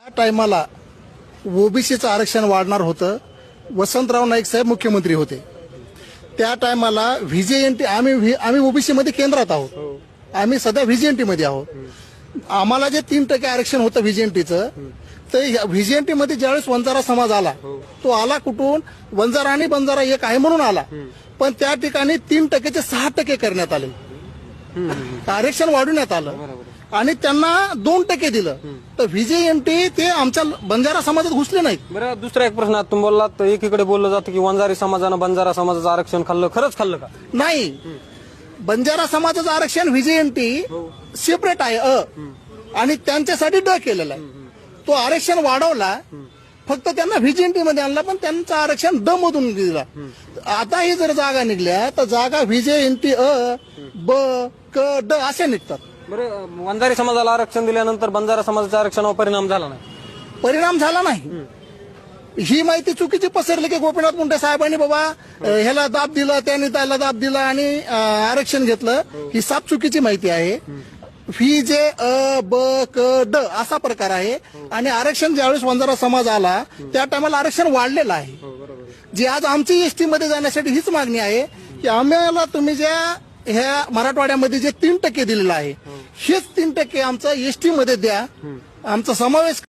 त्या टायमाला ओबीसीचं आरक्षण वाढणार होतं. वसंतराव नाईक साहेब मुख्यमंत्री होते. त्या टायमाला व्हीजेएनटी आम्ही ओबीसी मध्ये केंद्रात आहोत. आम्ही सध्या व्हीजेएनटी मध्ये आहोत. आम्हाला जे 3% आरक्षण होतं व्हीजेएनटीचं, तर व्हीजेएनटी मध्ये ज्यावेळेस वंजारा समाज आला, तो आला कुठून? वंजारा आणि बंजारा एक आहे म्हणून आला. पण त्या ठिकाणी 3% चे 6% करण्यात आले. आरक्षण वाढवण्यात आलं आणि त्यांना 2% दिलं. तर व्हीजेएनटी ते आमच्या बंजारा समाजात घुसले नाहीत. बरं, दुसरा एक प्रश्न तुम्ही बोललात, एकीकडे बोललं जातं की वंजारी समाजानं बंजारा समाजाचं आरक्षण खाल्लं. खरंच खाल्लं का? नाही, बंजारा समाजाचं आरक्षण व्हीजेएनटी सेपरेट आहे आणि त्यांच्यासाठी केलेला आहे. तो आरक्षण वाढवला, फक्त त्यांना व्हीजेएनटी मध्ये आणला, पण त्यांचं आरक्षण मधून दिला. आता ही जर जागा निघल्या तर जागा व्हीजेएनटी ब क ड अशा निघतात. बरं, वंजारी समाजाला आरक्षण दिल्यानंतर बंजारा समाजाच्या आरक्षणावर परिणाम झाला नाही? परिणाम झाला नाही. ही माहिती चुकीची पसरली की गोपीनाथ मुंडे साहेबांनी बाबा ह्याला दाब दिला, त्यांनी त्याला दाब दिला आणि आरक्षण घेतलं. ही साफ चुकीची माहिती आहे. व्हीजे ब क ड असा प्रकार आहे आणि आरक्षण ज्यावेळेस वंजारा समाज आला त्या टायमाला आरक्षण वाढलेलं आहे. जी आज आमची एसटी मध्ये जाण्यासाठी हीच मागणी आहे की आम्हाला तुम्ही ज्या ह्या मराठवाड्यामध्ये जे 3% दिलेलं आहे, हेच 3% आमचं एसटी मध्ये द्या, आमचा समावेश